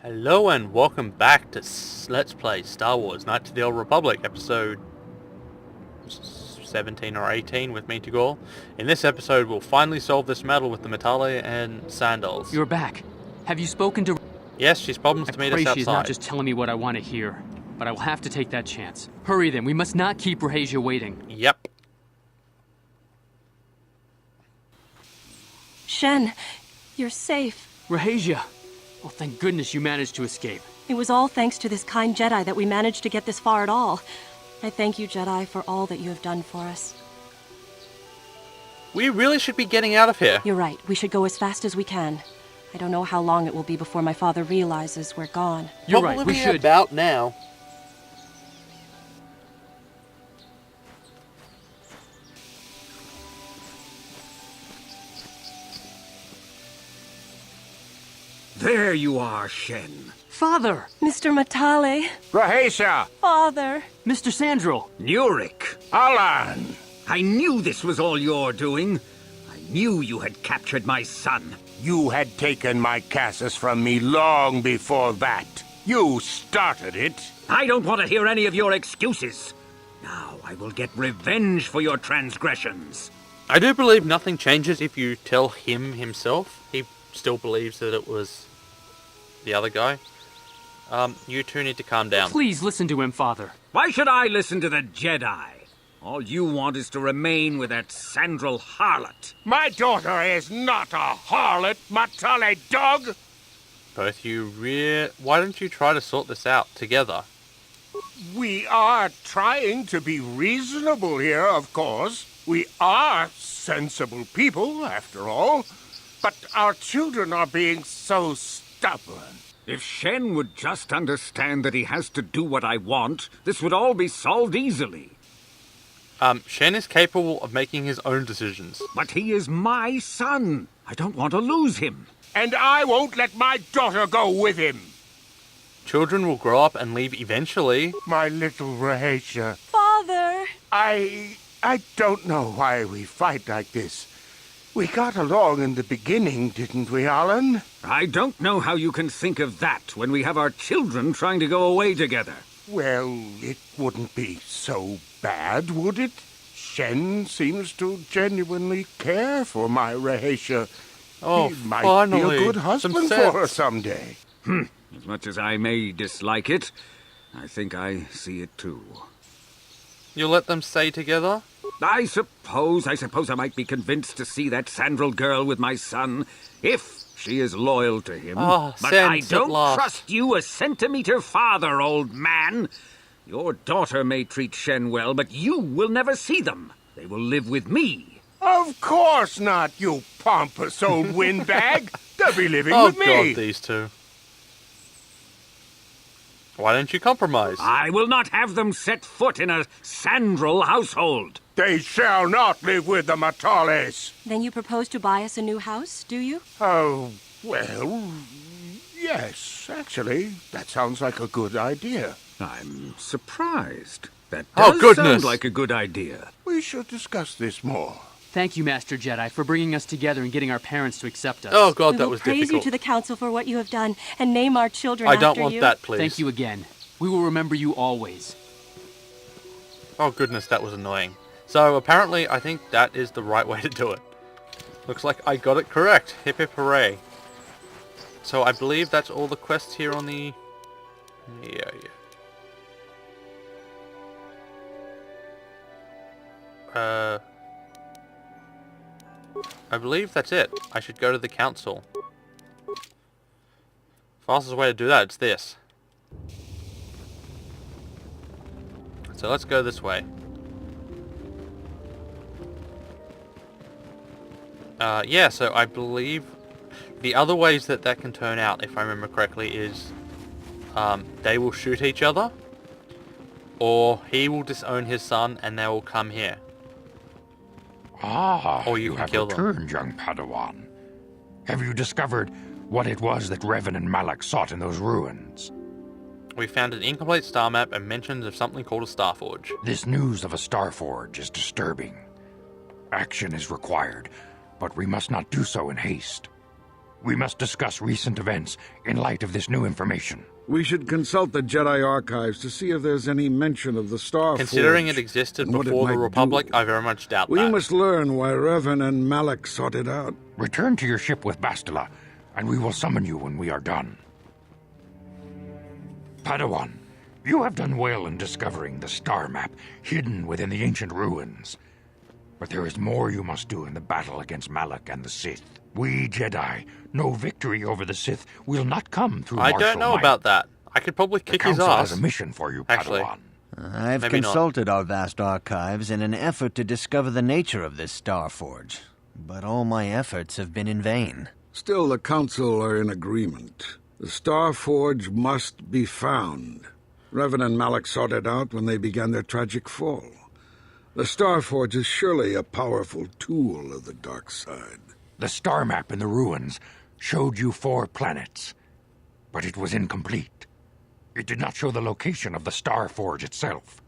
Hello and welcome back to Let's Play Star Wars Knights of the Old Republic, episode 17 or 18 with me, Tagore. In this episode, we'll finally solve this battle with the Matale and Sandals. You're back. Have you spoken to... Yes, she's promised to meet us I pray outside. she's not just telling me what I want to hear, but I will have to take that chance. Hurry then, we must not keep Rahasia waiting. Yep. Shen, you're safe. Rahasia! Oh, thank goodness you managed to escape. It was all thanks to this kind Jedi that we managed to get this far at all. I thank you, Jedi, for all that you have done for us. We really should be getting out of here. You're right. We should go as fast as we can. I don't know how long it will be before my father realizes we're gone. You're right, we should. About now. There you are, Shen. Father! Mr. Matale. Rahasia! Father. Mr. Sandral! Nurik! Alan! I knew this was all your doing. I knew you had captured my son. You had taken my Cassus from me long before that. You started it. I don't want to hear any of your excuses. Now I will get revenge for your transgressions. I do believe nothing changes if you tell him himself. He still believes that it was the other guy. You two need to calm down. Please listen to him, Father. Why should I listen to the Jedi? All you want is to remain with that Sandral harlot. My daughter is not a harlot, Matale dog. Both you why don't you try to sort this out together? We are trying to be reasonable here, of course. We are sensible people, after all. But our children are being so stubborn. If Shen would just understand that he has to do what I want, this would all be solved easily. Shen is capable of making his own decisions. But he is my son. I don't want to lose him. And I won't let my daughter go with him. Children will grow up and leave eventually. My little Rahasia. Father. I don't know why we fight like this. We got along in the beginning, didn't we, Alan? I don't know how you can think of that when we have our children trying to go away together. Well, it wouldn't be so bad, would it? Shen seems to genuinely care for my Rahasia. Oh, he might finally, be a good husband for her someday. As much as I may dislike it, I think I see it too. You'll let them stay together? I suppose I might be convinced to see that Sandral girl with my son, if she is loyal to him. But I don't trust you a centimeter farther, old man. Your daughter may treat Shen well, but you will never see them. They will live with me. Of course not, you pompous old windbag. They'll be living with me. Oh God, these two. Why don't you compromise? I will not have them set foot in a Sandral household. They shall not live with the Matales. Then you propose to buy us a new house, do you? Oh, well, yes, actually, that sounds like a good idea. I'm surprised. That Oh, does goodness. sound like a good idea. We should discuss this more. Thank you, Master Jedi, for bringing us together and getting our parents to accept us. Oh God, We that will was praise difficult. you to the council for what you have done and name our children I after don't want you. that, please. Thank you again. We will remember you always. Oh goodness, that was annoying. So apparently, I think that is the right way to do it. Looks like I got it correct. Hip hip hooray. So I believe that's all the quests here on the... Yeah. I believe that's it. I should go to the council. Fastest way to do that, it's this. So let's go this way. Yeah, so I believe the other ways that can turn out, if I remember correctly, is they will shoot each other, or he will disown his son and they will come here. Or you can have kill them. returned, young Padawan. Have you discovered what it was that Revan and Malak sought in those ruins? We found an incomplete star map and mentions of something called a Starforge. This news of a Starforge is disturbing. Action is required, but we must not do so in haste. We must discuss recent events in light of this new information. We should consult the Jedi archives to see if there's any mention of the Star Considering Forge it existed and what it before the might Republic, do. I very much doubt We that. must learn why Revan and Malak sought it out. Return to your ship with Bastila, and we will summon you when we are done. Padawan, you have done well in discovering the star map hidden within the ancient ruins. But there is more you must do in the battle against Malak and the Sith. We Jedi know victory over the Sith will not come through I martial don't know might. about that. I could probably kick the his Council ass. has a mission for you, Actually. Padawan. I've Maybe not. consulted our vast archives in an effort to discover the nature of this Star Forge, but all my efforts have been in vain. Still, the Council are in agreement. The Star Forge must be found. Revan and Malak sought it out when they began their tragic fall. The Star Forge is surely a powerful tool of the dark side. The star map in the ruins showed you 4 planets, but it was incomplete. It did not show the location of the Star Forge itself.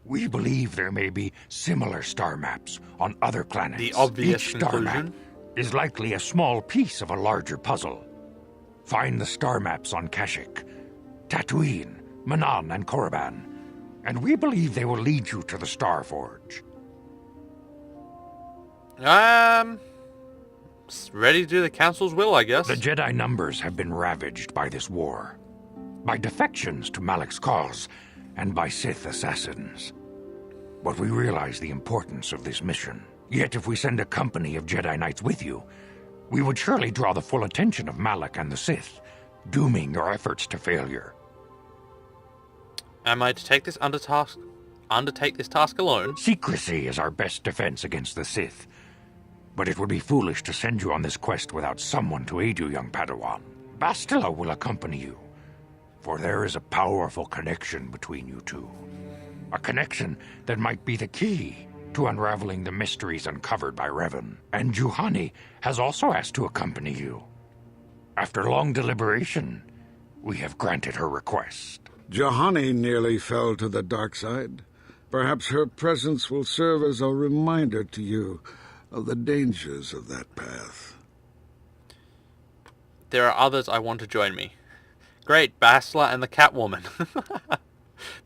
We believe there may be similar star maps on other planets. The obvious Each star map conclusion? is likely a small piece of a larger puzzle. Find the star maps on Kashyyyk, Tatooine, Manan, and Korriban, and we believe they will lead you to the Star Forge. Ready to do the Council's will, I guess. The Jedi numbers have been ravaged by this war, by defections to Malak's cause, and by Sith assassins. But we realize the importance of this mission. Yet if we send a company of Jedi Knights with you, we would surely draw the full attention of Malak and the Sith, dooming your efforts to failure. Am I to take this undertake this task alone? Secrecy is our best defense against the Sith. But it would be foolish to send you on this quest without someone to aid you, young Padawan. Bastila will accompany you, for there is a powerful connection between you two. A connection that might be the key to unraveling the mysteries uncovered by Revan. And Juhani has also asked to accompany you. After long deliberation, we have granted her request. Juhani nearly fell to the dark side. Perhaps her presence will serve as a reminder to you of the dangers of that path. There are others I want to join me. Great, Bastila and the Catwoman.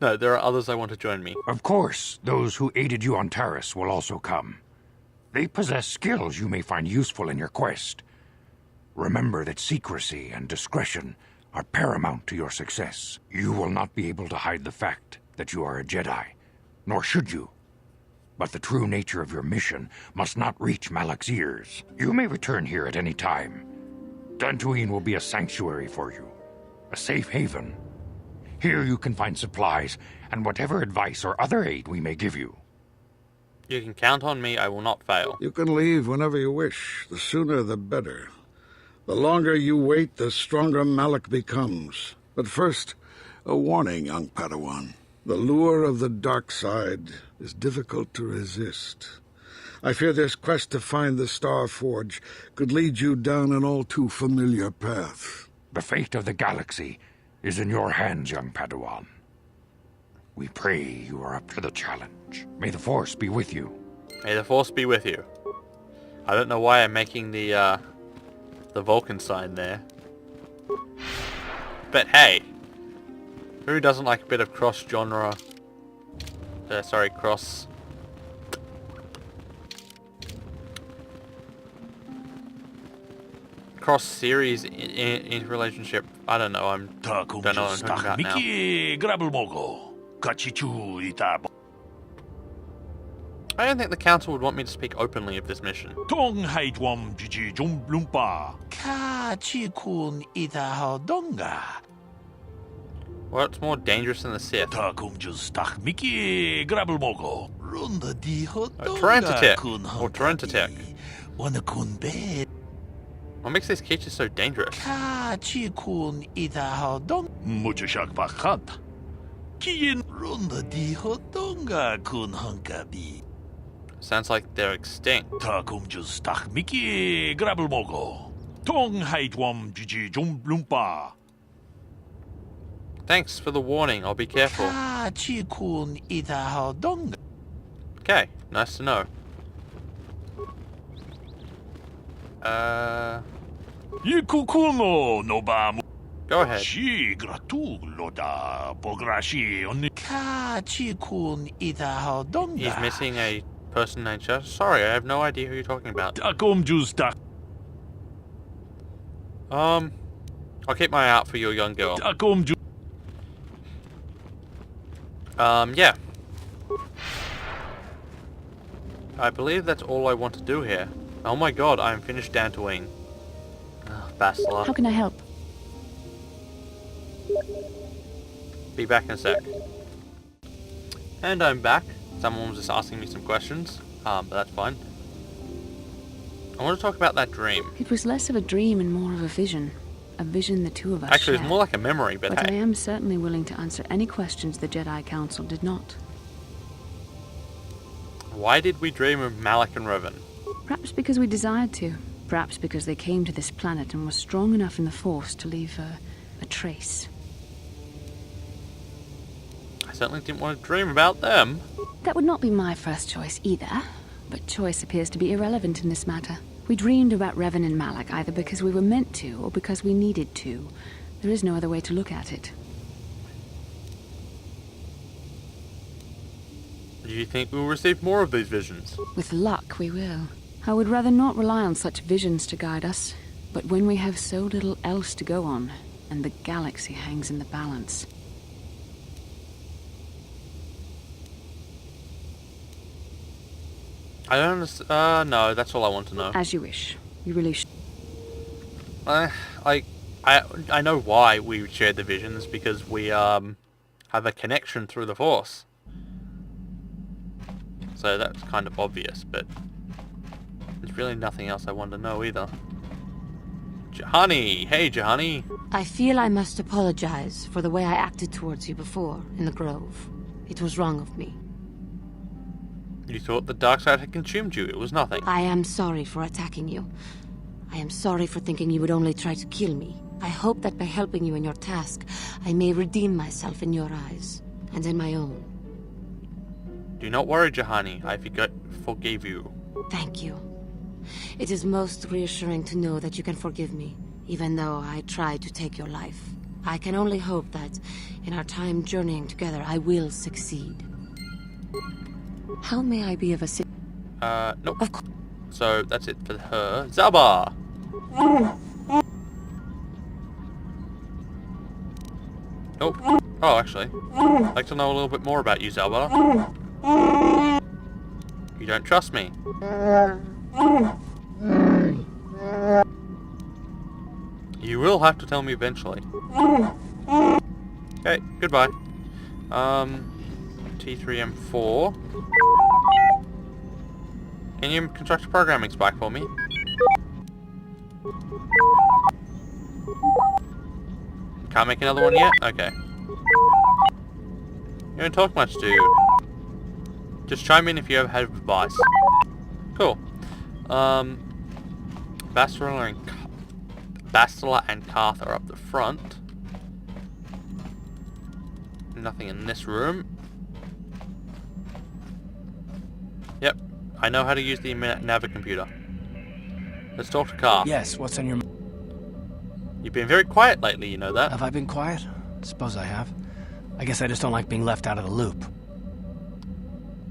No, there are others I want to join me. Of course, those who aided you on Taris will also come. They possess skills you may find useful in your quest. Remember that secrecy and discretion are paramount to your success. You will not be able to hide the fact that you are a Jedi, nor should you. But the true nature of your mission must not reach Malak's ears. You may return here at any time. Dantoonie will be a sanctuary for you, a safe haven. Here you can find supplies and whatever advice or other aid we may give you. You can count on me, I will not fail. You can leave whenever you wish. The sooner the better. The longer you wait, the stronger Malak becomes. But first, a warning, young Padawan. The lure of the dark side is difficult to resist. I fear this quest to find the Star Forge could lead you down an all too familiar path. The fate of the galaxy is in your hands, young Padawan. We pray you are up to the challenge. May the Force be with you. May the Force be with you. I don't know why I'm making the Vulcan sign there. But hey, who doesn't like a bit of cross-genre... cross-series in relationship. I don't know, don't know what I'm talking about now. I don't think the Council would want me to speak openly of this mission. What's more dangerous than the Sith? Torrentatek. Or Torrentatek. What makes these creatures so dangerous? Sounds like they're extinct. Thanks for the warning, I'll be careful. Okay, nice to know. Go ahead. He's missing a person named Chester. Sorry, I have no idea who you're talking about. I'll keep my eye out for your young girl. Yeah. I believe that's all I want to do here. Oh my god, I'm finished Dantooine. Bastila. How can I help? Be back in a sec. And I'm back. Someone was just asking me some questions, but that's fine. I want to talk about that dream. It was less of a dream and more of a vision. A vision the two of us Actually, shared. it's more like a memory, but I hey. am certainly willing to answer any questions the Jedi Council did not. Why did we dream of Malak and Revan? Perhaps because we desired to. Perhaps because they came to this planet and were strong enough in the Force to leave a trace. I certainly didn't want to dream about them. That would not be my first choice either, but choice appears to be irrelevant in this matter. We dreamed about Revan and Malak either because we were meant to or because we needed to. There is no other way to look at it. Do you think we'll receive more of these visions? With luck, we will. I would rather not rely on such visions to guide us, but when we have so little else to go on, and the galaxy hangs in the balance. I don't understand. No, that's all I want to know. As you wish. You really should. I know why we shared the visions, because we have a connection through the Force. So that's kind of obvious, but there's really nothing else I want to know either. Juhani! Hey, Juhani! I feel I must apologize for the way I acted towards you before, in the Grove. It was wrong of me. You thought the dark side had consumed you. It was nothing. I am sorry for attacking you. I am sorry for thinking you would only try to kill me. I hope that by helping you in your task, I may redeem myself in your eyes, and in my own. Do not worry, Juhani. I forgave you. Thank you. It is most reassuring to know that you can forgive me, even though I tried to take your life. I can only hope that, in our time journeying together, I will succeed. How may I be of assistance? Nope. So, that's it for her. Zaba! Nope. Oh, actually. I'd like to know a little bit more about you, Zaba. You don't trust me. You will have to tell me eventually. Okay, goodbye. T3M4. Can you construct a programming spike for me? Can't make another one yet? Okay. You don't talk much, do you? Just chime in if you ever have advice. Cool. Bastila and Karth are up the front. Nothing in this room. Yep. I know how to use the navicomputer. Let's talk to Karth. Yes, what's on your... You've been very quiet lately, you know that? Have I been quiet? Suppose I have. I guess I just don't like being left out of the loop.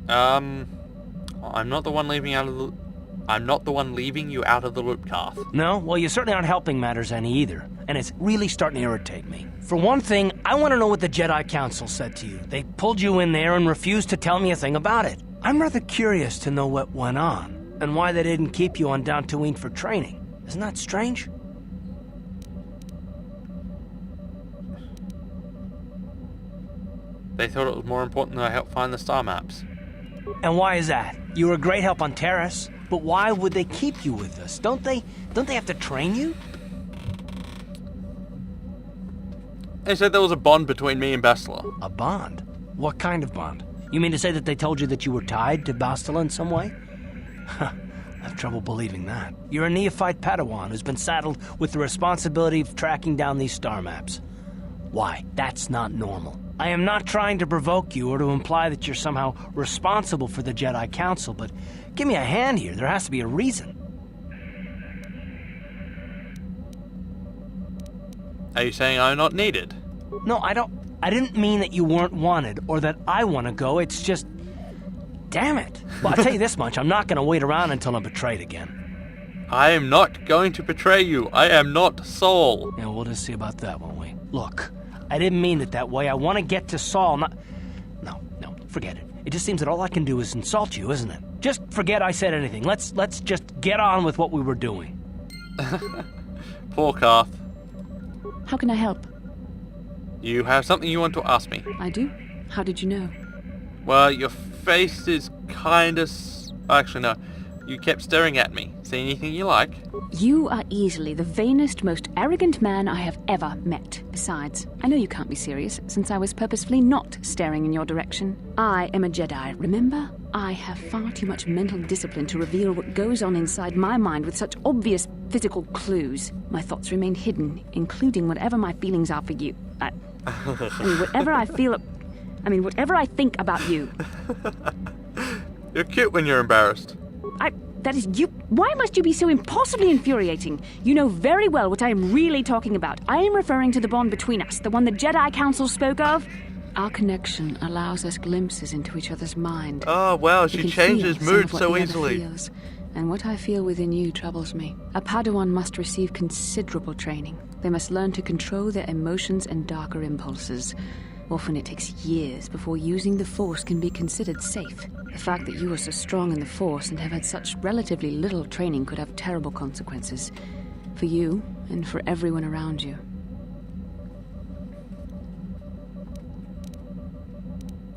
I'm not the one leaving you out of the loop, Karth. No? Well, you certainly aren't helping matters any either. And it's really starting to irritate me. For one thing, I want to know what the Jedi Council said to you. They pulled you in there and refused to tell me a thing about it. I'm rather curious to know what went on, and why they didn't keep you on Dantooine for training. Isn't that strange? They thought it was more important that I help find the star maps. And why is that? You were a great help on Terrace, but why would they keep you with us? Don't they have to train you? They said there was a bond between me and Bastila. A bond? What kind of bond? You mean to say that they told you that you were tied to Bastila in some way? I have trouble believing that. You're a neophyte Padawan who's been saddled with the responsibility of tracking down these star maps. Why? That's not normal. I am not trying to provoke you or to imply that you're somehow responsible for the Jedi Council, but give me a hand here. There has to be a reason. Are you saying I'm not needed? No, I didn't mean that you weren't wanted or that I want to go. It's just... Damn it. Well, I'll tell you this much. I'm not going to wait around until I'm betrayed again. I am not going to betray you. I am not Saul. Yeah, we'll just see about that, won't we? Look, I didn't mean it that way. I want to get to Saul, not... No, forget it. It just seems that all I can do is insult you, isn't it? Just forget I said anything. Let's just get on with what we were doing. Poor Karth. How can I help? You have something you want to ask me. I do? How did you know? Well, your face is kinda... Actually, no. You kept staring at me. See anything you like? You are easily the vainest, most arrogant man I have ever met. Besides, I know you can't be serious, since I was purposefully not staring in your direction. I am a Jedi, remember? I have far too much mental discipline to reveal what goes on inside my mind with such obvious physical clues. My thoughts remain hidden, including whatever my feelings are for you. I mean, whatever I feel... whatever I think about you. You're cute when you're embarrassed. That is you. Why must you be so impossibly infuriating? You know very well what I am really talking about. I am referring to the bond between us, the one the Jedi Council spoke of. Our connection allows us glimpses into each other's mind. Oh, wow, she changes mood so easily. Feels, and what I feel within you troubles me. A Padawan must receive considerable training. They must learn to control their emotions and darker impulses. Often it takes years before using the Force can be considered safe. The fact that you are so strong in the Force and have had such relatively little training could have terrible consequences. For you, and for everyone around you.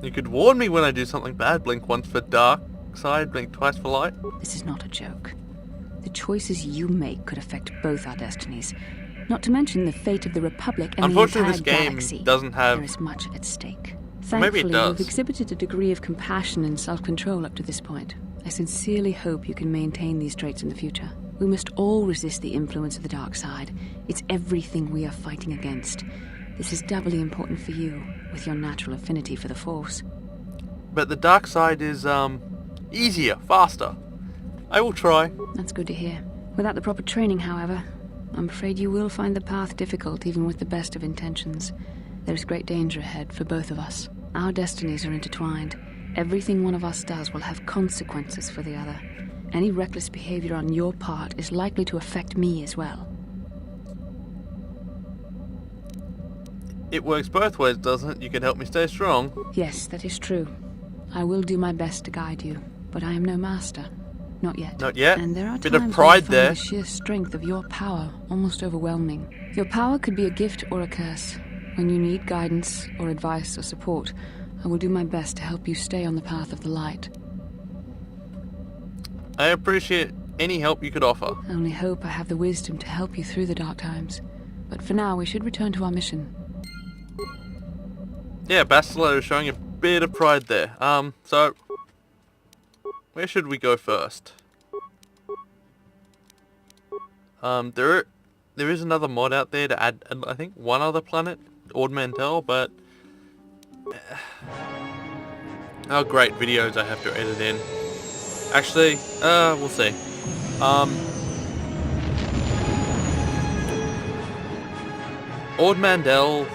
You could warn me when I do something bad. Blink once for dark side, blink twice for light. This is not a joke. The choices you make could affect both our destinies. Not to mention the fate of the Republic and the entire this game galaxy. Doesn't have... There is much at stake. Maybe it Thankfully, does. you've exhibited a degree of compassion and self-control up to this point. I sincerely hope you can maintain these traits in the future. We must all resist the influence of the dark side. It's everything we are fighting against. This is doubly important for you, with your natural affinity for the Force. But the dark side is, easier, faster. I will try. That's good to hear. Without the proper training, however, I'm afraid you will find the path difficult even with the best of intentions. There is great danger ahead for both of us. Our destinies are intertwined. Everything one of us does will have consequences for the other. Any reckless behavior on your part is likely to affect me as well. It works both ways, doesn't it? You can help me stay strong. Yes, that is true. I will do my best to guide you, but I am no master. Not yet. Not yet? And there are Bit times of pride when I there. find the sheer strength of your power almost overwhelming. Your power could be a gift or a curse. When you need guidance or advice or support, I will do my best to help you stay on the path of the light. I appreciate any help you could offer. I only hope I have the wisdom to help you through the dark times. But for now, we should return to our mission. Yeah, Bastila is showing a bit of pride there. So... where should we go first? There is another mod out there to add, I think, one other planet, Ord Mantell, but... oh, great, videos I have to edit in. Actually, we'll see. Ord Mantell...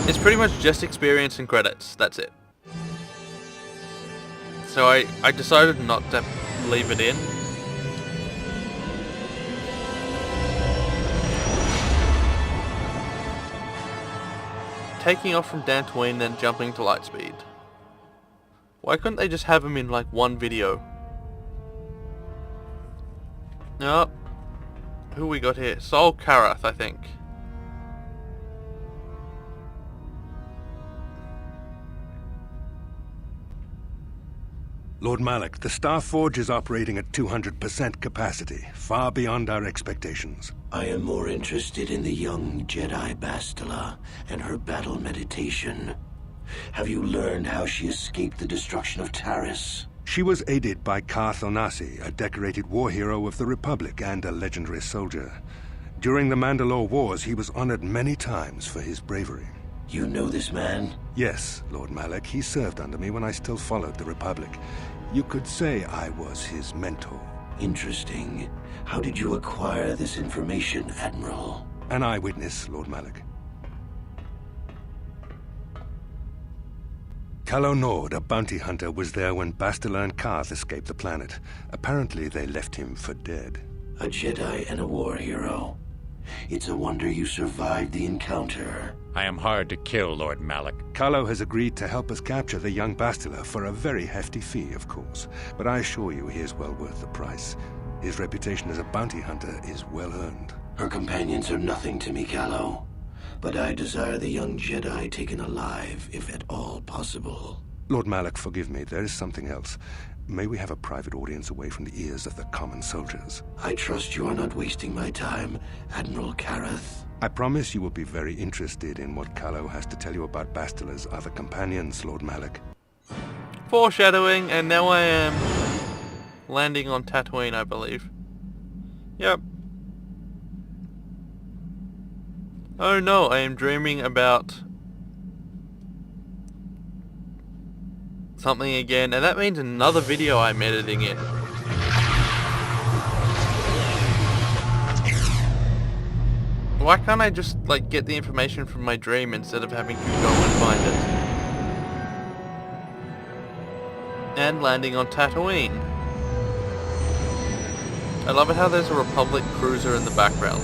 it's pretty much just experience and credits, that's it. So I decided not to leave it in. Taking off from Dantoonie, then jumping to Lightspeed. Why couldn't they just have them in like one video? Oh, who we got here? Sol Karath, I think. Lord Malak, the Star Forge is operating at 200% capacity, far beyond our expectations. I am more interested in the young Jedi Bastila and her battle meditation. Have you learned how she escaped the destruction of Taris? She was aided by Karth Onasi, a decorated war hero of the Republic and a legendary soldier. During the Mandalore Wars, he was honored many times for his bravery. You know this man? Yes, Lord Malak. He served under me when I still followed the Republic. You could say I was his mentor. Interesting. How did you acquire this information, Admiral? An eyewitness, Lord Malak. Calo Nord, a bounty hunter, was there when Bastila and Karth escaped the planet. Apparently, they left him for dead. A Jedi and a war hero. It's a wonder you survived the encounter. I am hard to kill, Lord Malak. Calo has agreed to help us capture the young Bastila for a very hefty fee, of course. But I assure you he is well worth the price. His reputation as a bounty hunter is well earned. Her companions are nothing to me, Calo. But I desire the young Jedi taken alive, if at all possible. Lord Malak, forgive me, there is something else. May we have a private audience away from the ears of the common soldiers? I trust you are not wasting my time, Admiral Kareth. I promise you will be very interested in what Calo has to tell you about Bastila's other companions, Lord Malak. Foreshadowing, and now I am landing on Tatooine, I believe. Yep. Oh no, I am dreaming about something again, and that means another video I'm editing in. Why can't I just, like, get the information from my dream instead of having to go and find it? And landing on Tatooine. I love it how there's a Republic cruiser in the background.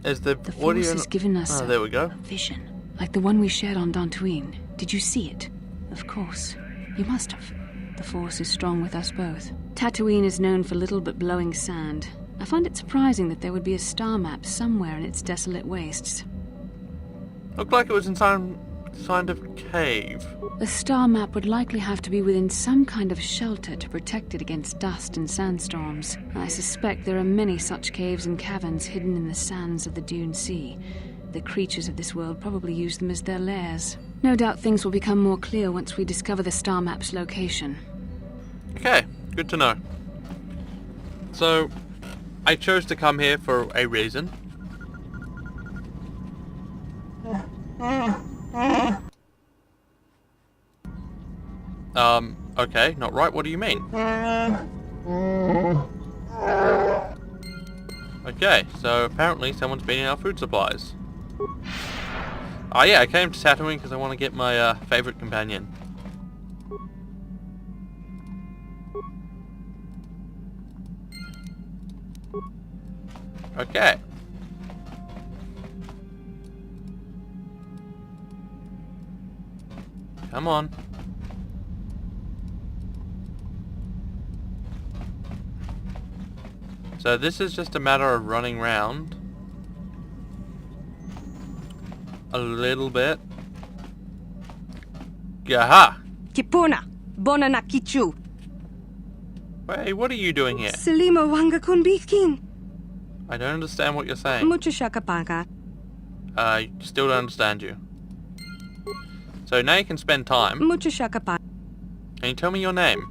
As the Force has given us there we go. a vision, like the one we shared on Dantooine. Did you see it? Of course. You must have. The Force is strong with us both. Tatooine is known for little but blowing sand. I find it surprising that there would be a star map somewhere in its desolate wastes. Looked like it was in some kind of cave. The star map would likely have to be within some kind of shelter to protect it against dust and sandstorms. I suspect there are many such caves and caverns hidden in the sands of the Dune Sea. The creatures of this world probably use them as their lairs. No doubt things will become more clear once we discover the star map's location. Okay, good to know. So, I chose to come here for a reason. Okay, not right, what do you mean? Okay, so apparently someone's been in our food supplies. Oh yeah, I came to Tatooine because I want to get my favorite companion. Okay. Come on. So this is just a matter of running around a little bit. Gaha! Kipuna, Bonana Kichu. Hey, what are you doing here? Selima Wanga Kunbikin. I don't understand what you're saying. Muchashakapanga. I still don't understand you. So now you can spend time. Muchashakapanga. Can you tell me your name?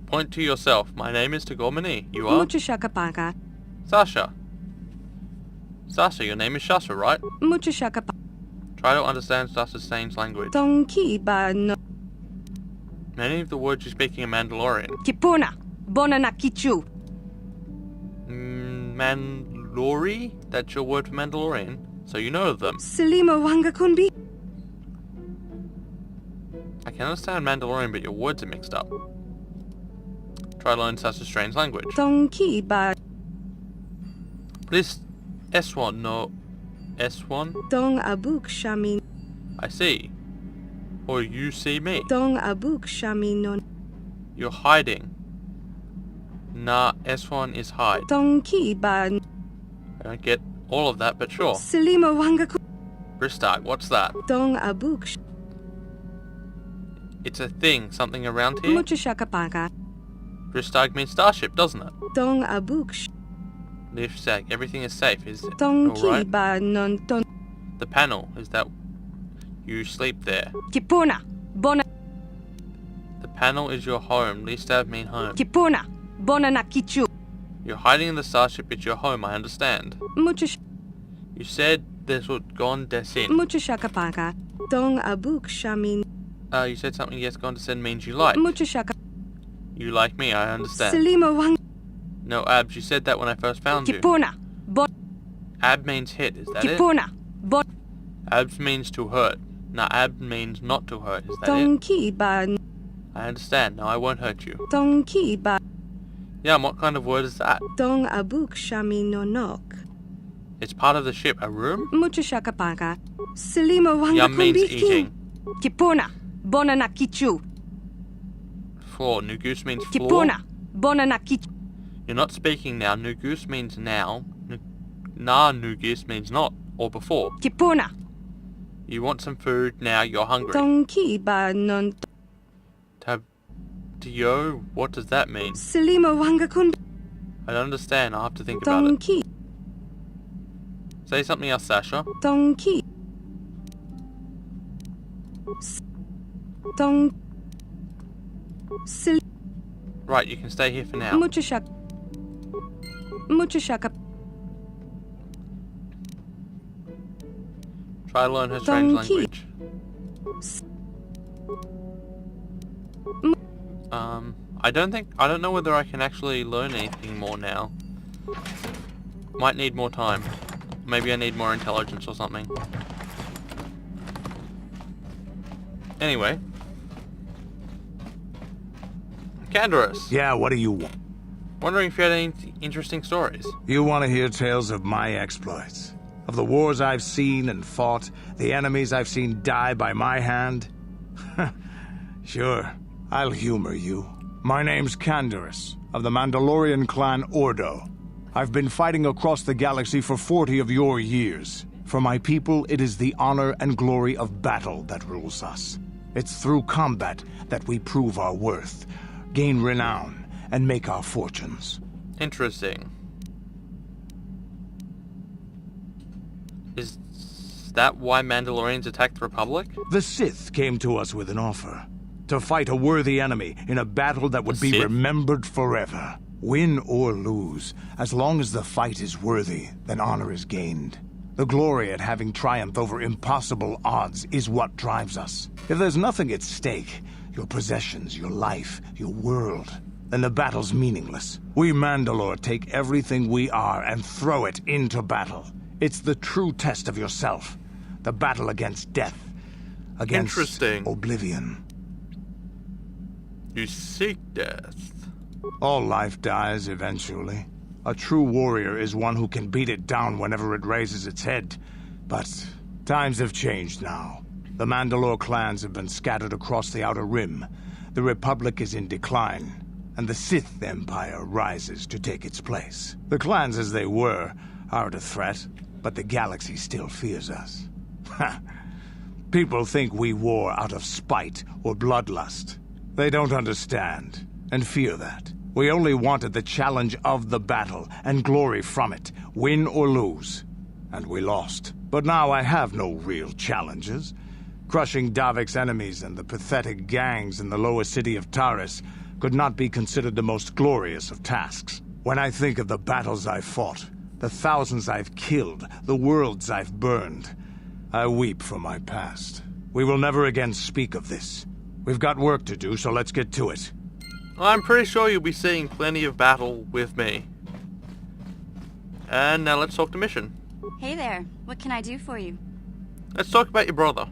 Point to yourself. My name is Tagormani. You are? Muchashakapanga. Sasha. Sasha, your name is Sasha, right? Muchashakapanga. Try to understand Sasha's Sane's language. Tonki ba no. Many of the words you speak in Mandalorian. Kipuna, Bonana Kichu. Mandalori? That's your word for Mandalorian. So you know of them. Selima Wanga Kunbi. I can understand Mandalorian, but your words are mixed up. Try to learn such a strange language. Tonki ba. This S1, no. S1? Dong Abuk Shamin. I see. Or you see me. Dong Abuk Shaminon. You're hiding. Nah, S1 is hide. Tonki ba. I don't get all of that, but sure. Selima Wanga Kun. Bristag, what's that? Dong Abuk. It's a thing, something around here? Muchashakapanga. Bristag means starship, doesn't it? Dong Abuk. Lift sec. Everything is safe. Is it Tongki alright? ba non ton The panel. Is that... You sleep there. Kipuna. Bona The panel is your home. Listav mean home. Kipuna. Bona na kichu. You're hiding in the starship. It's your home. I understand. Mucho You said this would gone desin. mucho shakapaka. Tong abuk shamin. You said something yes gone descend means you like. Mucho shaka. You like me. I understand. Selima wang No, Abs. You said that when I first found you. Kipuna. Bon Ab means hit. Is that it? Kipuna. Bon Abs means to hurt. Now, ab means not to hurt. Is that it? Tongki ba I understand. Now, I won't hurt you. Tongki ba Yeah, and what kind of word is that? Tong abuk shamin no nok. It's part of the ship. A room? Mucho shakapaka. Selima wang Yum means eating. Kipuna. Bona na kichu. Floor. Nugus means floor. Kipuna. Bona na kichu. You're not speaking now. Nugus means now. Na nugus means not or before. Kipuna. You want some food now. You're hungry. Tongki ba non Dio, what does that mean? Selima wanga kun I don't understand. I'll have to think about it. Tongki. Say something else, Sasha. Tongki. Tong. Sil. Right, you can stay here for now. Mucho shaka. Try to learn her strange Donkey. language. I don't know whether I can actually learn anything more now. Might need more time. Maybe I need more intelligence or something. Anyway. Canderous. Yeah, what do you want? Wondering if you had any interesting stories. You want to hear tales of my exploits? Of the wars I've seen and fought, the enemies I've seen die by my hand? Sure, I'll humor you. My name's Canderous, of the Mandalorian clan Ordo. I've been fighting across the galaxy for 40 of your years. For my people, it is the honor and glory of battle that rules us. It's through combat that we prove our worth, gain renown, and make our fortunes. Interesting. Is that why Mandalorians attacked the Republic? The Sith came to us with an offer. To fight a worthy enemy in a battle that would be Sith? remembered forever. Win or lose, as long as the fight is worthy, then honor is gained. The glory at having triumphed over impossible odds is what drives us. If there's nothing at stake, your possessions, your life, your world, then the battle's meaningless. We Mandalore take everything we are and throw it into battle. It's the true test of yourself. The battle against death. Against Interesting. oblivion. You seek death. All life dies eventually. A true warrior is one who can beat it down whenever it raises its head. But times have changed now. The Mandalore clans have been scattered across the Outer Rim. The Republic is in decline, and the Sith Empire rises to take its place. The clans as they were aren't a threat, but the galaxy still fears us. People think we war out of spite or bloodlust. They don't understand, and fear that. We only wanted the challenge of the battle, and glory from it, win or lose. And we lost. But now I have no real challenges. Crushing Davik's enemies and the pathetic gangs in the lower city of Taris could not be considered the most glorious of tasks. When I think of the battles I've fought, the thousands I've killed, the worlds I've burned, I weep for my past. We will never again speak of this. We've got work to do, so let's get to it. I'm pretty sure you'll be seeing plenty of battle with me. And now let's talk to Mission. Hey there, what can I do for you? Let's talk about your brother.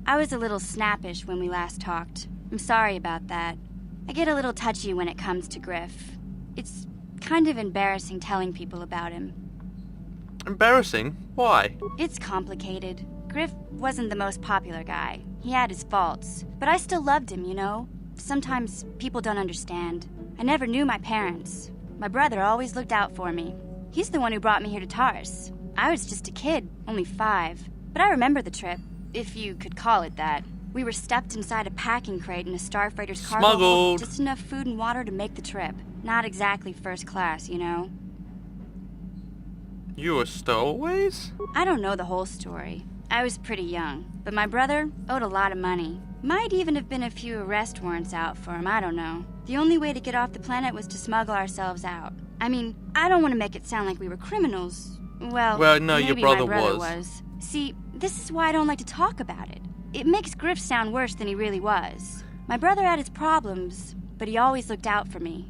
I was a little snappish when we last talked. I'm sorry about that. I get a little touchy when it comes to Griff. It's kind of embarrassing telling people about him. Embarrassing? Why? It's complicated. Griff wasn't the most popular guy. He had his faults. But I still loved him, you know? Sometimes people don't understand. I never knew my parents. My brother always looked out for me. He's the one who brought me here to Taris. I was just a kid, only 5. But I remember the trip, if you could call it that. We were stuffed inside a packing crate in a starfreighter's cargo hold, just enough food and water to make the trip. Not exactly first class, you know? You were stowaways? I don't know the whole story. I was pretty young, but my brother owed a lot of money. Might even have been a few arrest warrants out for him, I don't know. The only way to get off the planet was to smuggle ourselves out. I mean, I don't want to make it sound like we were criminals. Well, no, maybe your brother my brother was. See, this is why I don't like to talk about it. It makes Griff sound worse than he really was. My brother had his problems, but he always looked out for me.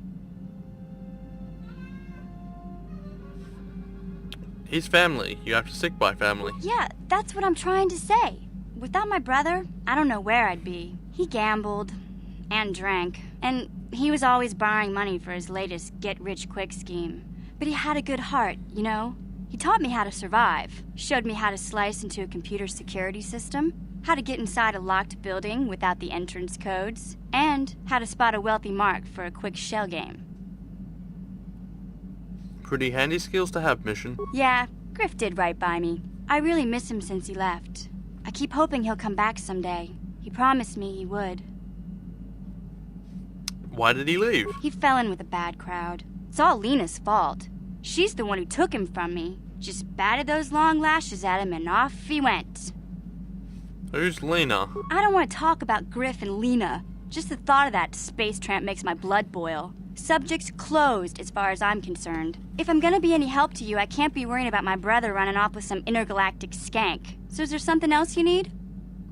He's family. You have to stick by family. Yeah, that's what I'm trying to say. Without my brother, I don't know where I'd be. He gambled and drank, and he was always borrowing money for his latest get-rich-quick scheme. But he had a good heart, you know? He taught me how to survive, showed me how to slice into a computer security system, how to get inside a locked building without the entrance codes, and how to spot a wealthy mark for a quick shell game. Pretty handy skills to have, Mission. Yeah, Griff did right by me. I really miss him since he left. I keep hoping he'll come back someday. He promised me he would. Why did he leave? He fell in with a bad crowd. It's all Lena's fault. She's the one who took him from me. Just batted those long lashes at him and off he went. Who's Lena? I don't want to talk about Griff and Lena. Just the thought of that space tramp makes my blood boil. Subject's closed as far as I'm concerned. If I'm gonna be any help to you, I can't be worrying about my brother running off with some intergalactic skank. So is there something else you need?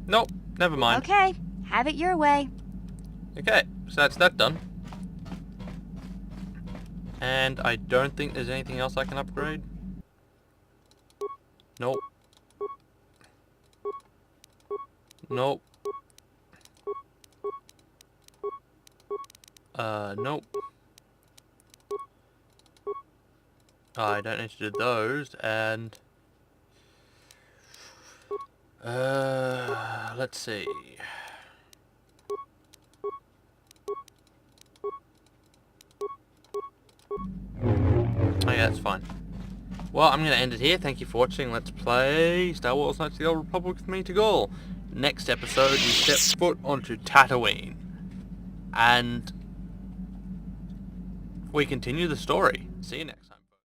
Nope, never mind. Okay, have it your way. Okay, so that's that done. And I don't think there's anything else I can upgrade. Nope. Nope. Nope. I don't need to do those, and... let's see... Oh yeah, that's fine. Well, I'm going to end it here. Thank you for watching. Let's play Star Wars Knights of the Old Republic with me to Gaul. Next episode, we step foot onto Tatooine. And we continue the story. See you next.